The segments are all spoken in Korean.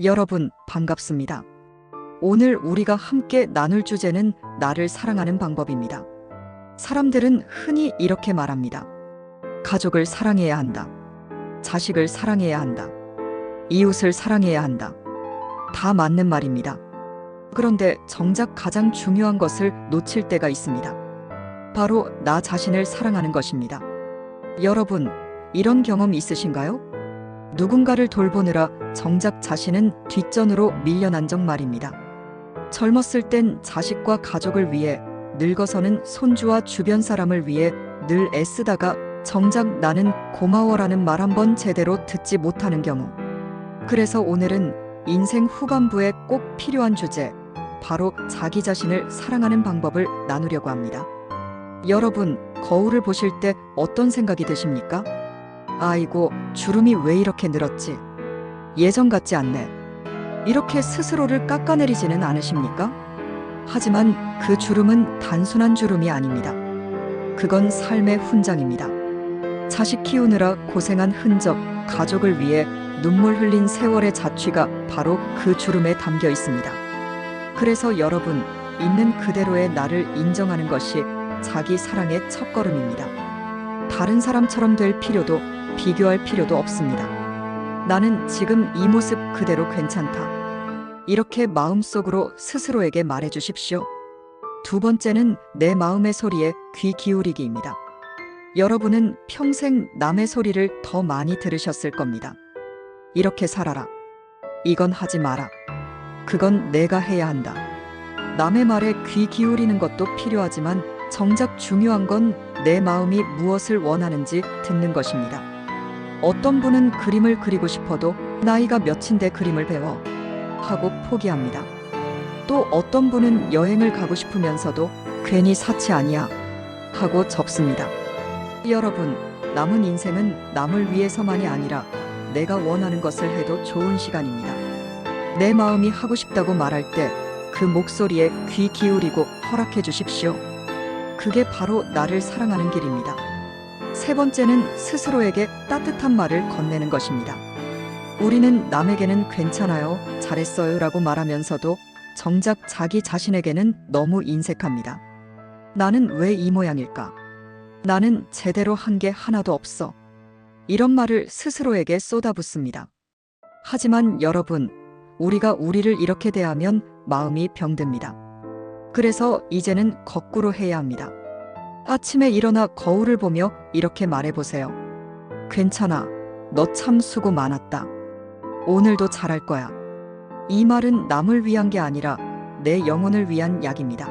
여러분, 반갑습니다. 오늘 우리가 함께 나눌 주제는 나를 사랑하는 방법입니다. 사람들은 흔히 이렇게 말합니다. 가족을 사랑해야 한다. 자식을 사랑해야 한다. 이웃을 사랑해야 한다. 다 맞는 말입니다. 그런데 정작 가장 중요한 것을 놓칠 때가 있습니다. 바로 나 자신을 사랑하는 것입니다. 여러분, 이런 경험 있으신가요? 누군가를 돌보느라 정작 자신은 뒷전으로 밀려난 적 말입니다. 젊었을 땐 자식과 가족을 위해, 늙어서는 손주와 주변 사람을 위해 늘 애쓰다가 정작 나는 고마워라는 말 한 번 제대로 듣지 못하는 경우. 그래서 오늘은 인생 후반부에 꼭 필요한 주제, 바로 자기 자신을 사랑하는 방법을 나누려고 합니다. 여러분, 거울을 보실 때 어떤 생각이 드십니까? 아이고, 주름이 왜 이렇게 늘었지? 예전 같지 않네. 이렇게 스스로를 깎아내리지는 않으십니까? 하지만 그 주름은 단순한 주름이 아닙니다. 그건 삶의 훈장입니다. 자식 키우느라 고생한 흔적, 가족을 위해 눈물 흘린 세월의 자취가 바로 그 주름에 담겨 있습니다. 그래서 여러분, 있는 그대로의 나를 인정하는 것이 자기 사랑의 첫걸음입니다. 다른 사람처럼 될 필요도 비교할 필요도 없습니다. 나는 지금 이 모습 그대로 괜찮다. 이렇게 마음속으로 스스로에게 말해 주십시오. 두 번째는 내 마음의 소리에 귀 기울이기입니다. 여러분은 평생 남의 소리를 더 많이 들으셨을 겁니다. 이렇게 살아라. 이건 하지 마라. 그건 내가 해야 한다. 남의 말에 귀 기울이는 것도 필요하지만 정작 중요한 건 내 마음이 무엇을 원하는지 듣는 것입니다. 어떤 분은 그림을 그리고 싶어도 나이가 몇인데 그림을 배워 하고 포기합니다. 또 어떤 분은 여행을 가고 싶으면서도 괜히 사치 아니야 하고 접습니다. 여러분, 남은 인생은 남을 위해서만이 아니라 내가 원하는 것을 해도 좋은 시간입니다. 내 마음이 하고 싶다고 말할 때 그 목소리에 귀 기울이고 허락해 주십시오. 그게 바로 나를 사랑하는 길입니다. 세 번째는 스스로에게 따뜻한 말을 건네는 것입니다. 우리는 남에게는 괜찮아요, 잘했어요 라고 말하면서도 정작 자기 자신에게는 너무 인색합니다. 나는 왜 이 모양일까? 나는 제대로 한 게 하나도 없어. 이런 말을 스스로에게 쏟아붓습니다. 하지만 여러분, 우리가 우리를 이렇게 대하면 마음이 병듭니다. 그래서 이제는 거꾸로 해야 합니다. 아침에 일어나 거울을 보며 이렇게 말해보세요. 괜찮아. 너 참 수고 많았다. 오늘도 잘할 거야. 이 말은 남을 위한 게 아니라 내 영혼을 위한 약입니다.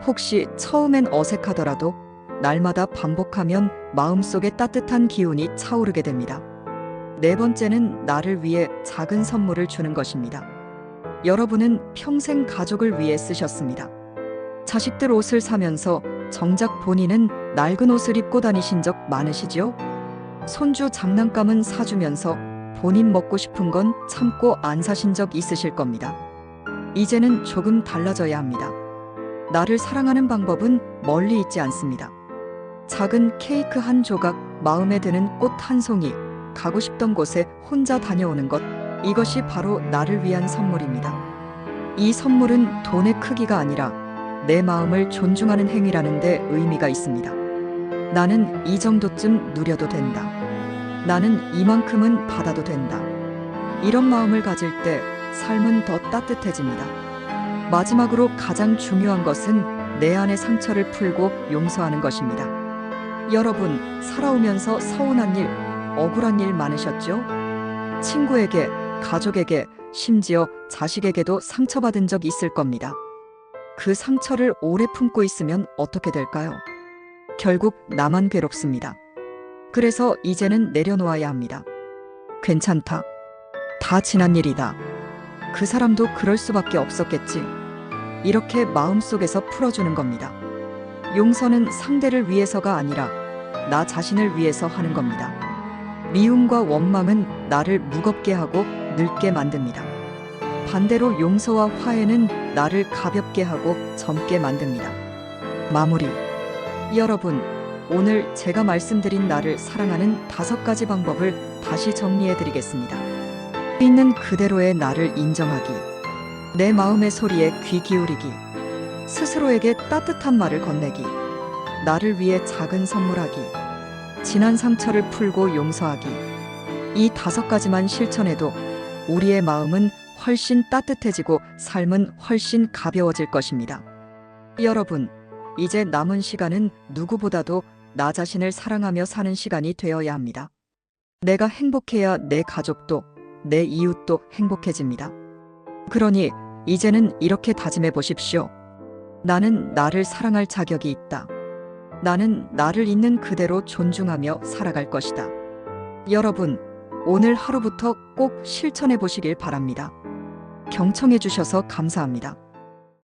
혹시 처음엔 어색하더라도 날마다 반복하면 마음속에 따뜻한 기운이 차오르게 됩니다. 네 번째는 나를 위해 작은 선물을 주는 것입니다. 여러분은 평생 가족을 위해 쓰셨습니다. 자식들 옷을 사면서 정작 본인은 낡은 옷을 입고 다니신 적 많으시지요? 손주 장난감은 사주면서 본인 먹고 싶은 건 참고 안 사신 적 있으실 겁니다. 이제는 조금 달라져야 합니다. 나를 사랑하는 방법은 멀리 있지 않습니다. 작은 케이크 한 조각, 마음에 드는 꽃 한 송이, 가고 싶던 곳에 혼자 다녀오는 것, 이것이 바로 나를 위한 선물입니다. 이 선물은 돈의 크기가 아니라 내 마음을 존중하는 행위라는 데 의미가 있습니다. 나는 이 정도쯤 누려도 된다. 나는 이만큼은 받아도 된다. 이런 마음을 가질 때 삶은 더 따뜻해집니다. 마지막으로 가장 중요한 것은 내 안의 상처를 풀고 용서하는 것입니다. 여러분, 살아오면서 서운한 일, 억울한 일 많으셨죠? 친구에게, 가족에게, 심지어 자식에게도 상처받은 적 있을 겁니다. 그 상처를 오래 품고 있으면 어떻게 될까요? 결국 나만 괴롭습니다. 그래서 이제는 내려놓아야 합니다. 괜찮다. 다 지난 일이다. 그 사람도 그럴 수밖에 없었겠지. 이렇게 마음속에서 풀어주는 겁니다. 용서는 상대를 위해서가 아니라 나 자신을 위해서 하는 겁니다. 미움과 원망은 나를 무겁게 하고 늙게 만듭니다. 반대로 용서와 화해는 나를 가볍게 하고 젊게 만듭니다. 마무리. 여러분, 오늘 제가 말씀드린 나를 사랑하는 5가지 방법을 다시 정리해 드리겠습니다. 있는 그대로의 나를 인정하기, 내 마음의 소리에 귀 기울이기, 스스로에게 따뜻한 말을 건네기, 나를 위해 작은 선물하기, 지난 상처를 풀고 용서하기. 이 5가지만 실천해도 우리의 마음은 훨씬 따뜻해지고 삶은 훨씬 가벼워질 것입니다. 여러분, 이제 남은 시간은 누구보다도 나 자신을 사랑하며 사는 시간이 되어야 합니다. 내가 행복해야 내 가족도, 내 이웃도 행복해집니다. 그러니 이제는 이렇게 다짐해 보십시오. 나는 나를 사랑할 자격이 있다. 나는 나를 있는 그대로 존중하며 살아갈 것이다. 여러분, 오늘 하루부터 꼭 실천해 보시길 바랍니다. 경청해 주셔서 감사합니다.